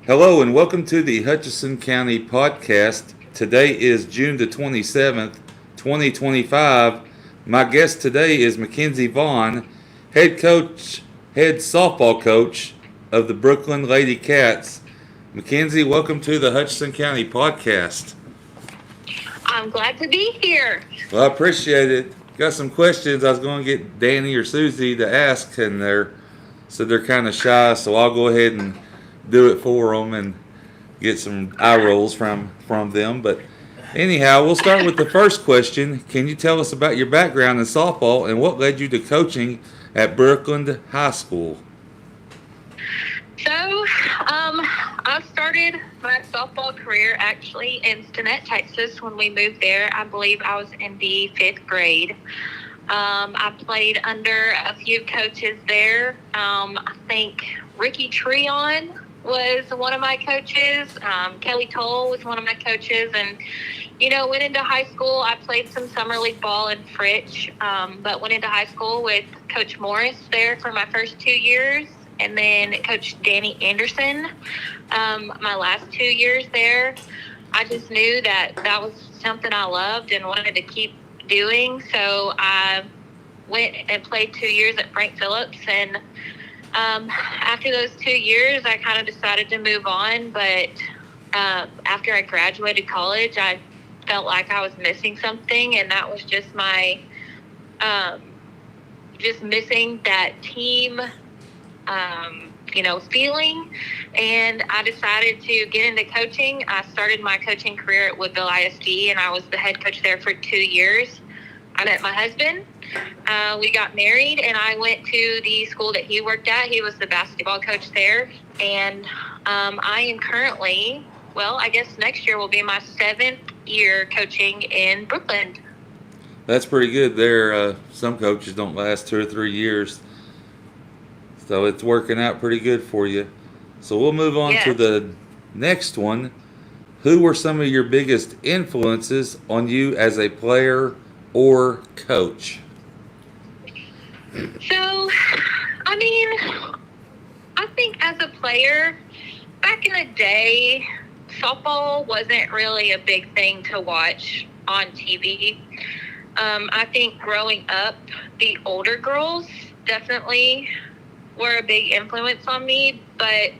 Hello and welcome to the Hutchinson County Podcast. Today is June the 27th, 2025. My guest today is McKenzie Vaughn, head softball coach of the Brookeland Lady Cats. McKenzie, welcome to the Hutchinson County Podcast. I'm glad to be here. Well, I appreciate it. Got some questions I was going to get Danny or Susie to ask, and they're kind of shy, so I'll go ahead and do it for them and get some eye rolls from them. But anyhow, we'll start with the first question. Can you tell us about your background in softball and what led you to coaching at Brookeland High School? So, I started my softball career actually in Stinnett, Texas when we moved there. I believe I was in the 5th grade. I played under a few coaches there. I think Ricky Treon was one of my coaches. Kelly Toll was one of my coaches. And, went into high school. I played some summer league ball in Fritch, but went into high school with Coach Morris there for my first 2 years. And then Coach Danny Anderson, my last 2 years there. I just knew that was something I loved and wanted to keep doing. So I went and played 2 years at Frank Phillips. And after those 2 years, I kind of decided to move on. But after I graduated college, I felt like I was missing something. And that was just my, just missing that team feeling. And I decided to get into coaching. I started my coaching career at Woodville ISD, and I was the head coach there for 2 years. I met my husband. We got married, and I went to the school that he worked at. He was the basketball coach there. And I am currently, I guess next year will be my 7th year coaching in Brookeland. That's pretty good there. Some coaches don't last 2 or 3 years. So it's working out pretty good for you. So we'll move on to the next one. Who were some of your biggest influences on you as a player or coach? So, I think as a player, back in the day, softball wasn't really a big thing to watch on TV. I think growing up, the older girls definitely were a big influence on me, but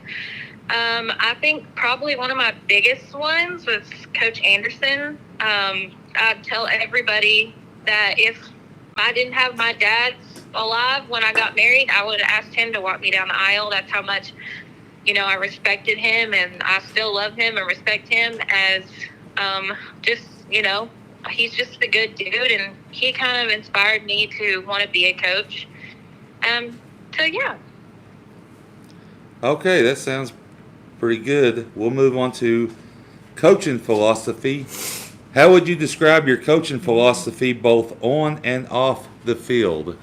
I think probably one of my biggest ones was Coach Anderson. I'd tell everybody that if I didn't have my dad alive when I got married, I would have asked him to walk me down the aisle. That's how much, I respected him, and I still love him and respect him as he's just a good dude, and he kind of inspired me to want to be a coach. So, yeah. Okay, that sounds pretty good. We'll move on to coaching philosophy. How would you describe your coaching philosophy both on and off the field?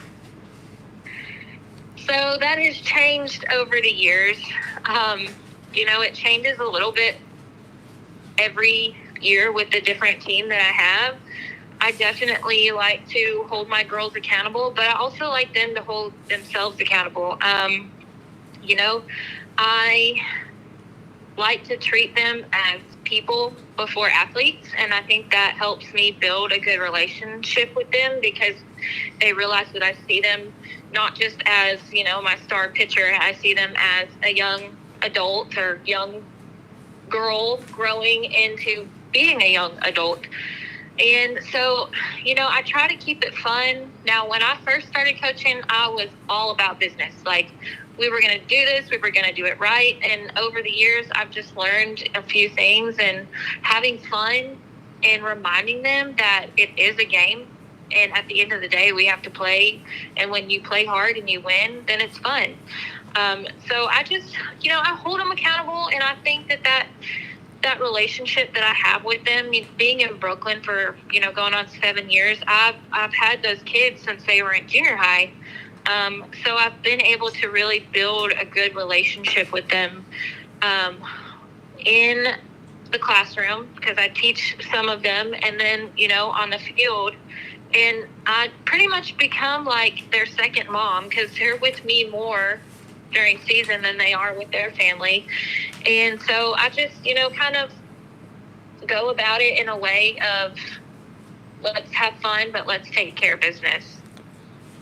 So that has changed over the years. It changes a little bit every year with the different team that I have. I definitely like to hold my girls accountable, but I also like them to hold themselves accountable. I like to treat them as people before athletes, and I think that helps me build a good relationship with them because they realize that I see them not just as, my star pitcher. I see them as a young adult or young girl growing into being a young adult. And so, I try to keep it fun. Now, when I first started coaching, I was all about business. Like, we were going to do this, we were going to do it right. And over the years, I've just learned a few things, and having fun and reminding them that it is a game. And at the end of the day, we have to play. And when you play hard and you win, then it's fun. So I just, I hold them accountable. And I think that relationship that I have with them, being in Brookeland for, going on 7 years, I've had those kids since they were in junior high. So I've been able to really build a good relationship with them in the classroom because I teach some of them, and then, on the field. And I pretty much become like their second mom because they're with me more during season than they are with their family. And so I just, kind of go about it in a way of let's have fun, but let's take care of business.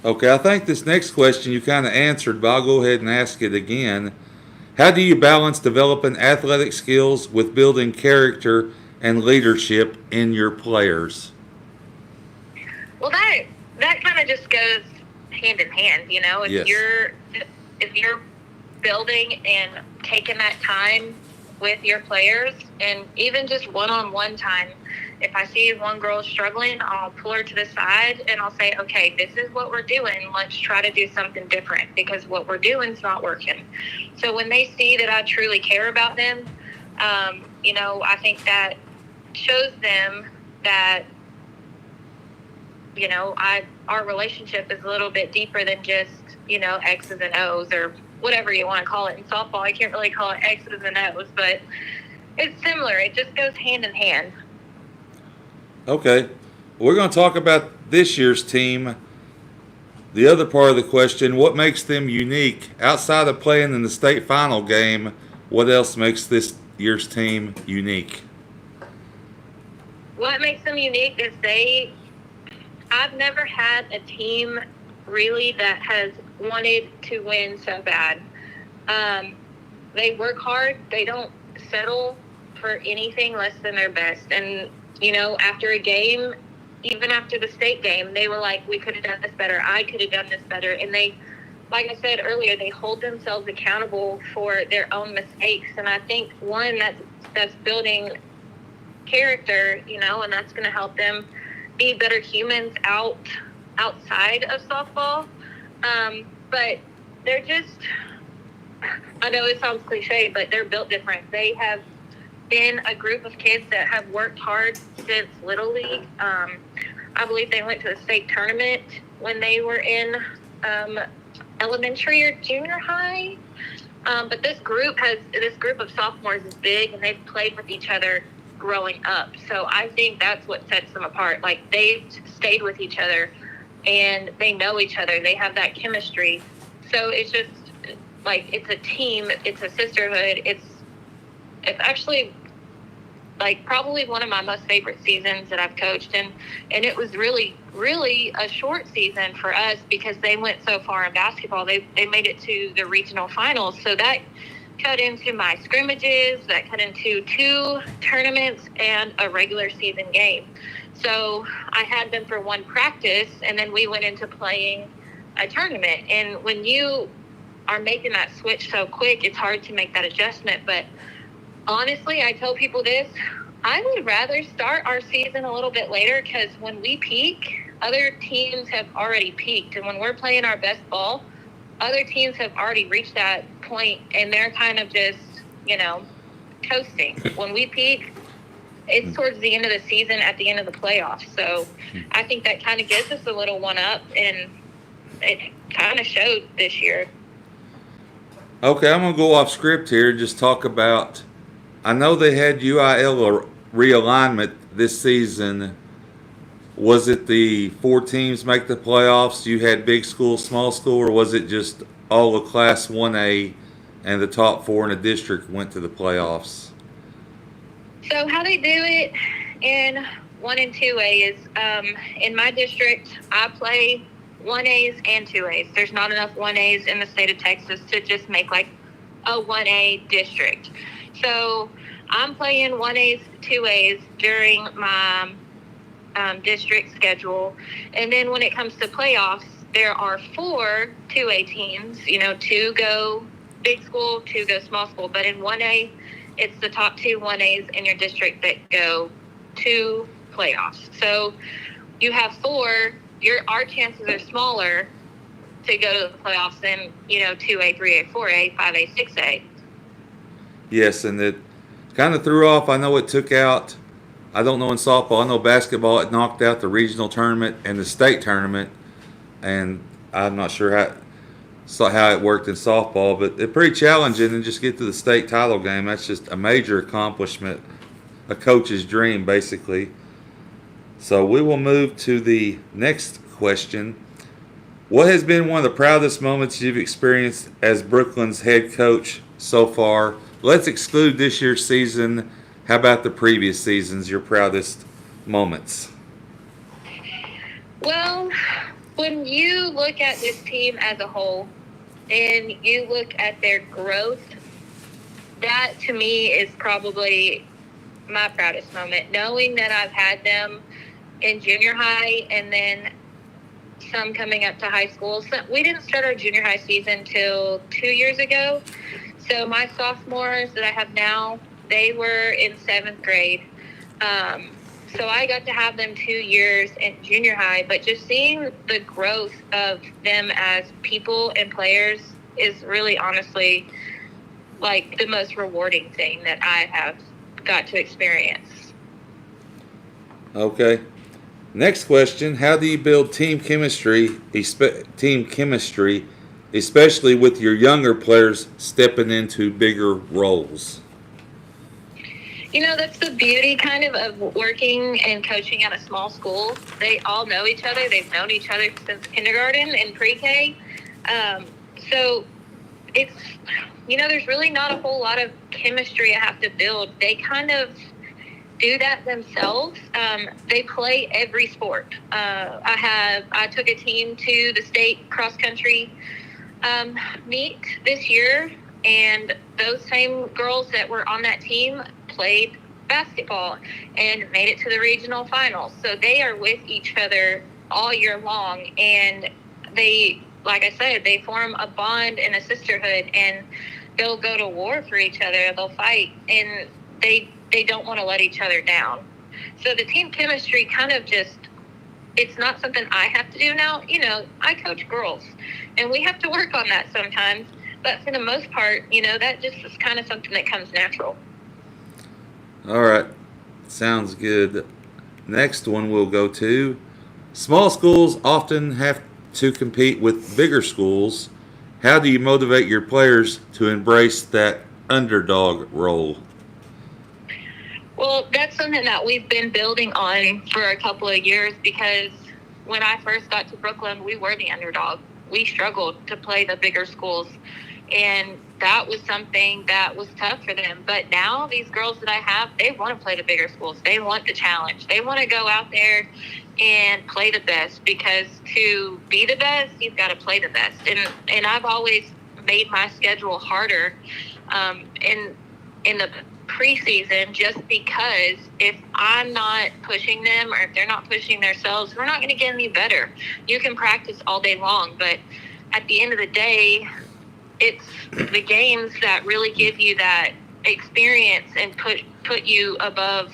Okay, I think this next question you kind of answered, but I'll go ahead and ask it again. How do you balance developing athletic skills with building character and leadership in your players? Well, that kind of just goes hand in hand, If Yes. you're building and taking that time with your players, and even just one-on-one time. If I see one girl struggling, I'll pull her to the side and I'll say, okay, this is what we're doing. Let's try to do something different because what we're doing is not working. So when they see that I truly care about them, I think that shows them that, our relationship is a little bit deeper than just, X's and O's or whatever you want to call it. In softball, I can't really call it X's and O's, but it's similar. It just goes hand in hand. Okay, we're going to talk about this year's team. The other part of the question, what makes them unique? Outside of playing in the state final game, what else makes this year's team unique? What makes them unique is I've never had a team really that has wanted to win so bad. They work hard. They don't settle for anything less than their best. And after a game, even after the state game, they were like, we could have done this better. I could have done this better. And they, like I said earlier, they hold themselves accountable for their own mistakes. And I think, one, that's building character, and that's going to help them be better humans outside of softball. But they're just, I know it sounds cliche, but they're built different. They have been a group of kids that have worked hard since Little League. I believe they went to the state tournament when they were in elementary or junior high. But this group of sophomores is big, and they've played with each other growing up. So I think that's what sets them apart. Like, they've stayed with each other, and they know each other. They have that chemistry. So it's just like, it's a team. It's a sisterhood. It's actually like probably one of my most favorite seasons that I've coached, and it was really, really a short season for us because they went so far in basketball. They made it to the regional finals, so that cut into my scrimmages, that cut into 2 tournaments and a regular season game. So I had them for 1 practice, and then we went into playing a tournament. And when you are making that switch so quick, it's hard to make that adjustment. But honestly, I tell people this, I would rather start our season a little bit later, because when we peak, other teams have already peaked. And when we're playing our best ball, other teams have already reached that point, and they're kind of just, coasting. When we peak, it's towards the end of the season, at the end of the playoffs. So I think that kind of gives us a little one-up, and it kind of showed this year. Okay, I'm going to go off script here and just talk about, I know they had UIL realignment this season. Was it the 4 teams make the playoffs? You had big school, small school, or was it just all of Class 1A and the top 4 in the district went to the playoffs? So how they do it in 1 and 2A is, in my district, I play 1As and 2As. There's not enough 1As in the state of Texas to just make like a 1A district. So I'm playing 1As, 2As during my district schedule. And then when it comes to playoffs, there are 4 2A teams, 2 go big school, 2 go small school. But in 1A, it's the top 2 1As in your district that go to playoffs. So you have 4, our chances are smaller to go to the playoffs than, 2A, 3A, 4A, 5A, 6A. Yes, and it kind of threw off. I know it took out, I don't know in softball, I know basketball, it knocked out the regional tournament and the state tournament, and I'm not sure how it worked in softball, but it's pretty challenging, and just get to the state title game. That's just a major accomplishment, a coach's dream, basically. So we will move to the next question. What has been one of the proudest moments you've experienced as Brookeland's head coach so far? Let's exclude this year's season. How about the previous seasons, your proudest moments? Well, when you look at this team as a whole and you look at their growth, that to me is probably my proudest moment. Knowing that I've had them in junior high and then some coming up to high school. So we didn't start our junior high season till 2 years ago. So my sophomores that I have now, they were in 7th grade. So I got to have them 2 years in junior high, but just seeing the growth of them as people and players is really honestly like the most rewarding thing that I have got to experience. Okay. Next question: how do you build team chemistry, especially with your younger players stepping into bigger roles? That's the beauty kind of working and coaching at a small school. They all know each other. They've known each other since kindergarten and pre-K. So it's, there's really not a whole lot of chemistry I have to build. They kind of do that themselves. They play every sport. I took a team to the state cross country meet this year, and those same girls that were on that team played basketball and made it to the regional finals. So they are with each other all year long, and they, like I said, they form a bond and a sisterhood, and they'll go to war for each other. They'll fight, and they don't want to let each other down. So the team chemistry kind of just, it's not something I have to do now. I coach girls, and we have to work on that sometimes. But for the most part, that just is kind of something that comes natural. All right. Sounds good. Next one we'll go to. Small schools often have to compete with bigger schools. How do you motivate your players to embrace that underdog role? Well, that's something that we've been building on for a couple of years, because when I first got to Brookeland, we were the underdog. We struggled to play the bigger schools, and that was something that was tough for them. But now these girls that I have, they want to play the bigger schools. They want the challenge. They want to go out there and play the best, because to be the best, you've got to play the best. And I've always made my schedule harder in the preseason, just because if I'm not pushing them, or if they're not pushing themselves, we're not going to get any better. You can practice all day long, but at the end of the day, it's the games that really give you that experience and put you above,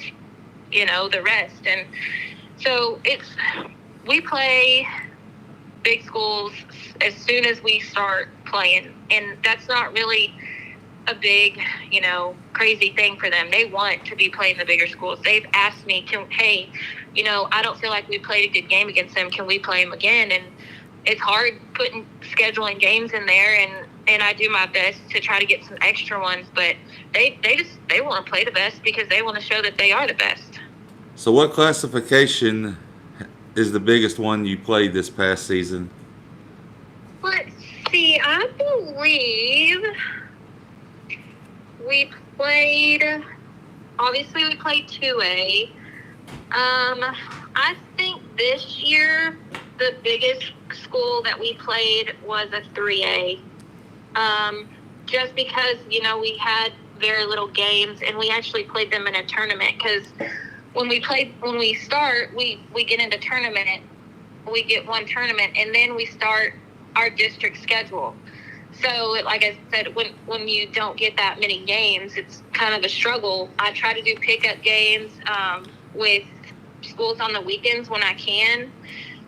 the rest. And so we play big schools as soon as we start playing, and that's not really a big, crazy thing for them. They want to be playing the bigger schools. They've asked me, hey, I don't feel like we played a good game against them. Can we play them again? And it's hard scheduling games in there, and I do my best to try to get some extra ones, but they want to play the best because they want to show that they are the best. So what classification is the biggest one you played this past season? Let's see, I believe we played 2A. I think this year the biggest school that we played was a 3A. Just because, we had very little games, and we actually played them in a tournament, because when we start, we get into tournament, we get one tournament, and then we start our district schedule. So, like I said, when you don't get that many games, it's kind of a struggle. I try to do pickup games with schools on the weekends when I can,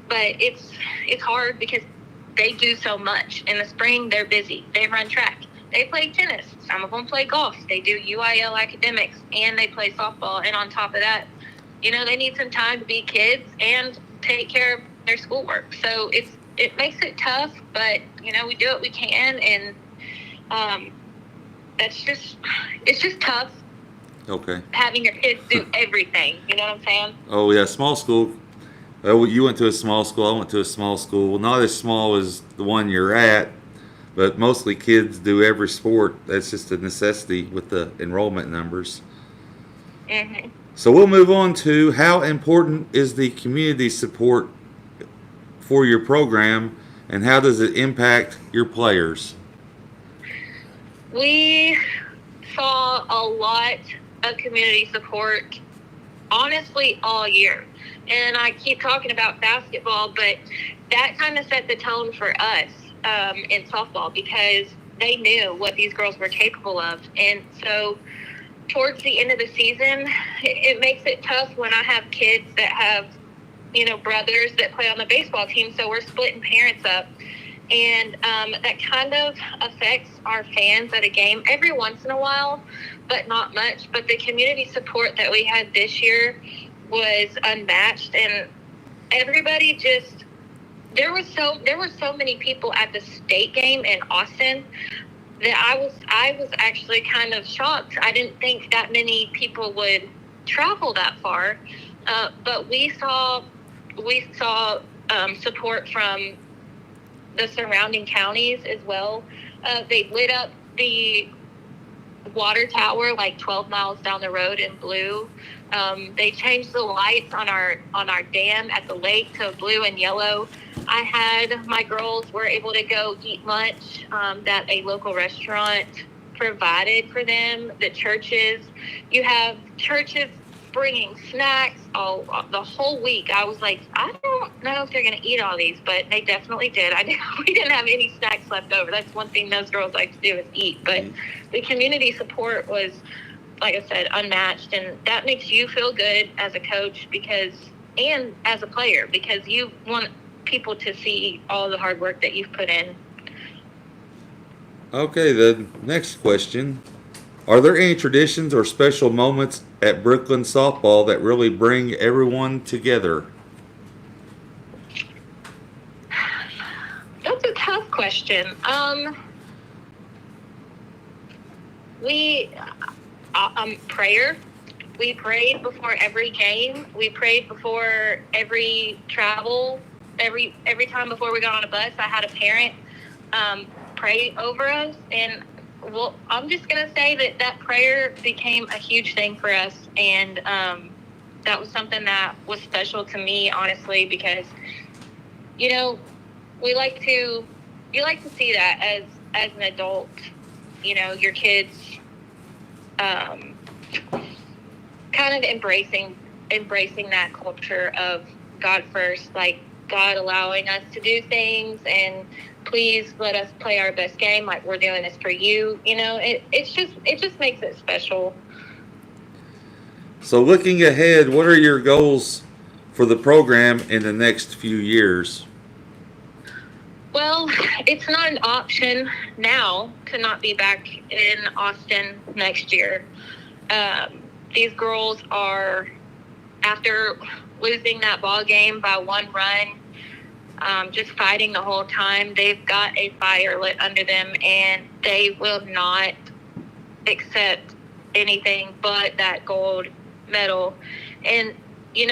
but it's hard because they do so much. In the spring, they're busy. They run track. They play tennis. Some of them play golf. They do UIL academics, and they play softball. And on top of that, they need some time to be kids and take care of their schoolwork. So it makes it tough, but, we do what we can, and it's just tough. Okay. Having your kids do everything, you know what I'm saying? Oh, yeah, small school Well, you went to a small school. I went to a small school. Not as small as the one you're at, but mostly kids do every sport. That's just a necessity with the enrollment numbers. Hmm. So we'll move on to how important is the community support for your program, and how does it impact your players? We saw a lot of community support, honestly, all year. And I keep talking about basketball, but that kind of set the tone for us in softball, because they knew what these girls were capable of. And so towards the end of the season, it makes it tough when I have kids that have, brothers that play on the baseball team. So we're splitting parents up. And that kind of affects our fans at a game every once in a while, but not much. But the community support that we had this year was unmatched, and everybody just there were so many people at the state game in Austin that I was actually kind of shocked. I didn't think that many people would travel that far, but we saw support from the surrounding counties as well. They lit up the water tower like 12 miles down the road in blue. They changed the lights on our dam at the lake to blue and yellow. My girls were able to go eat lunch that a local restaurant provided for them. You have churches bringing snacks the whole week. I was like, I don't know if they're going to eat all these, but they definitely did. We didn't have any snacks left over. That's one thing those girls like to do is eat. But the community support was, like I said, unmatched, and that makes you feel good as a coach and as a player, because you want people to see all the hard work that you've put in. Okay, the next question. Are there any traditions or special moments at Brookeland softball that really bring everyone together? That's a tough question. Prayer. We prayed before every game. We prayed before every travel. Every time before we got on a bus, I had a parent pray over us. And well, I'm just going to say that prayer became a huge thing for us. And that was something that was special to me, honestly, because, you like to see that as an adult, your kids kind of embracing that culture of God first, like God allowing us to do things, and please let us play our best game, like we're doing this for you. It just makes it special. So looking ahead, what are your goals for the program in the next few years? Well, it's not an option now to not be back in Austin next year. These girls are, after losing that ball game by one run, just fighting the whole time. They've got a fire lit under them, and they will not accept anything but that gold medal. And, you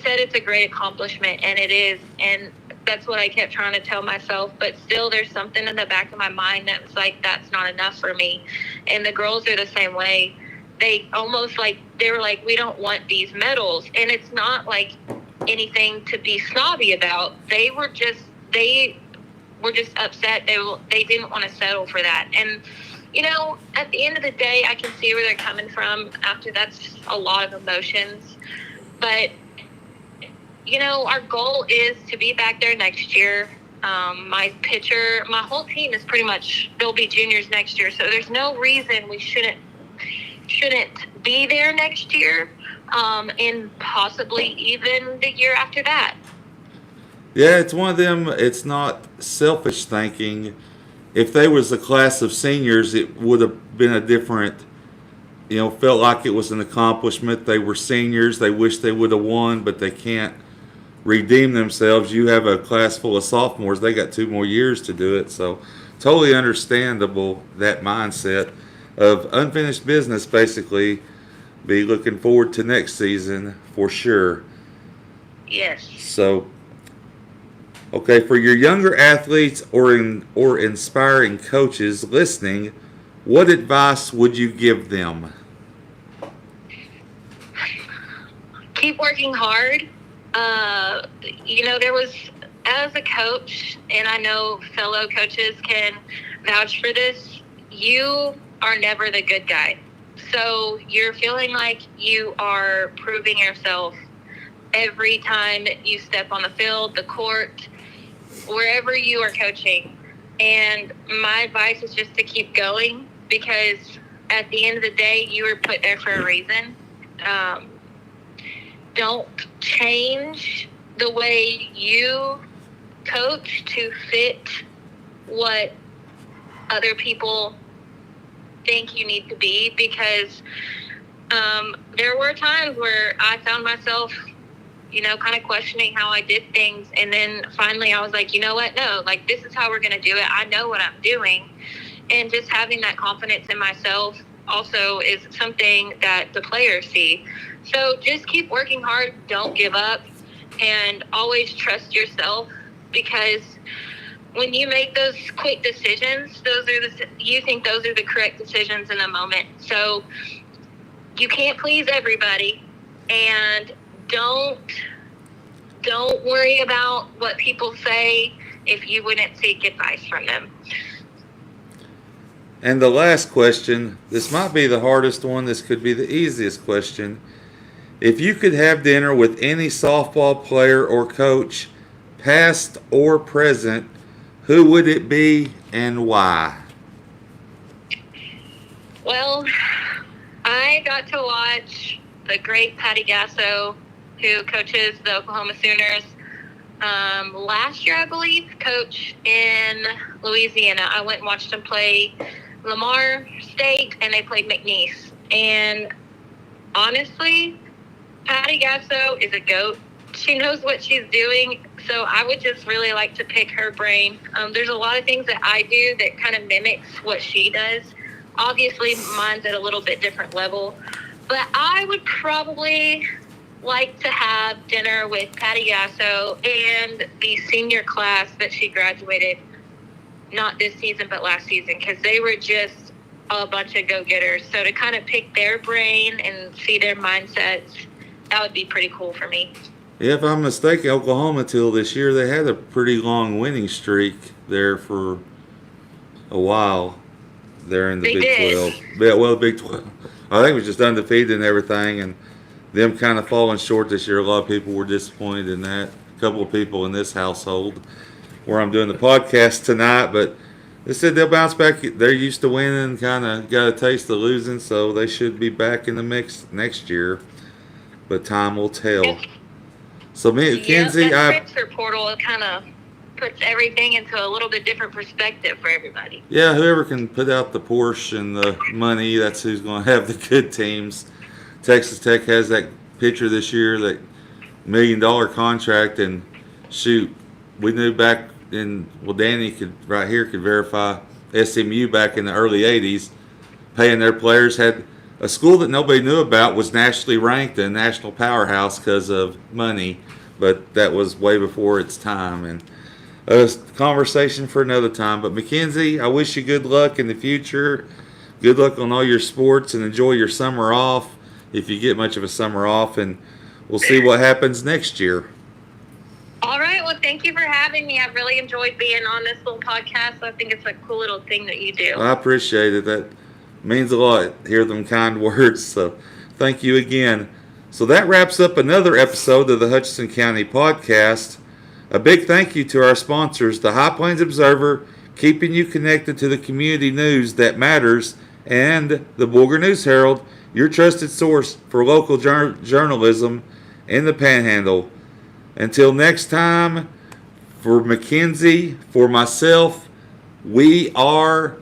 said it's a great accomplishment, and it is. And that's what I kept trying to tell myself. But still, there's something in the back of my mind that's like, that's not enough for me. And the girls are the same way. They were like, we don't want these medals. And it's not like anything to be snobby about. They were just upset. They didn't want to settle for that. And, at the end of the day, I can see where they're coming from. After that's a lot of emotions. But, our goal is to be back there next year. My whole team is pretty much, they'll be juniors next year. So there's no reason we shouldn't be there next year, and possibly even the year after that. Yeah, it's one of them. It's not selfish thinking. If they was a class of seniors, it would have been a different, felt like it was an accomplishment. They were seniors. They wish they would have won, but they can't redeem themselves. You have a class full of sophomores. They got 2 more years to do it. So totally understandable, that mindset of unfinished business, basically. Be looking forward to next season for sure. Yes. So, okay, for your younger athletes or inspiring coaches listening, what advice would you give them? Keep working hard. There was, as a coach, and I know fellow coaches can vouch for this, you are never the good guy. So you're feeling like you are proving yourself every time you step on the field, the court, wherever you are coaching. And my advice is just to keep going, because at the end of the day, you were put there for a reason. Don't change the way you coach to fit what other people think you need to be, because there were times where I found myself, kind of questioning how I did things. And then finally I was like, you know what? No, like, this is how we're going to do it. I know what I'm doing. And just having that confidence in myself also is something that the players see. So just keep working hard. Don't give up, and always trust yourself, because when you make those quick decisions, you think those are the correct decisions in the moment. So you can't please everybody, and don't worry about what people say if you wouldn't seek advice from them. And the last question, this might be the hardest one, this could be the easiest question. If you could have dinner with any softball player or coach, past or present, who would it be and why? Well, I got to watch the great Patty Gasso, who coaches the Oklahoma Sooners, last year, I believe, coach in Louisiana. I went and watched him play Lamar State, and they played McNeese. And honestly, Patty Gasso is a GOAT. She knows what she's doing, so I would just really like to pick her brain. There's a lot of things that I do that kind of mimics what she does. Obviously, mine's at a little bit different level, but I would probably like to have dinner with Patty Gasso and the senior class that she graduated, not this season, but last season, because they were just a bunch of go-getters. So to kind of pick their brain and see their mindsets, that would be pretty cool for me. Yeah, if I'm mistaken, Oklahoma till this year, they had a pretty long winning streak there for a while there in the Big 12. Yeah, well, Big 12. I think it was just undefeated and everything, and them kind of falling short this year. A lot of people were disappointed in that. A couple of people in this household where I'm doing the podcast tonight, but they said they'll bounce back. They're used to winning, kind of got a taste of losing, so they should be back in the mix next year. But time will tell. So, McKenzie, that transfer portal kind of puts everything into a little bit different perspective for everybody. Yeah, whoever can put out the Porsche and the money, that's who's going to have the good teams. Texas Tech has that pitcher this year, that $1 million contract, and shoot, we knew back in, well, Danny could verify, SMU back in the early 80s, paying their players, had a school that nobody knew about, was nationally ranked a national powerhouse because of money, but that was way before its time, and a conversation for another time. But McKenzie, I wish you good luck in the future. Good luck on all your sports, and enjoy your summer off, if you get much of a summer off, and we'll see what happens next year. All right. Well, thank you for having me. I've really enjoyed being on this little podcast. I think it's a cool little thing that you do. I appreciate it. That means a lot. Hear them kind words. So thank you again. So that wraps up another episode of the Hutchinson County Podcast. A big thank you to our sponsors, the High Plains Observer, keeping you connected to the community news that matters, and the Bulger News Herald, your trusted source for local journalism in the Panhandle. Until next time, for McKenzie, for myself, we are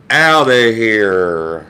out of here.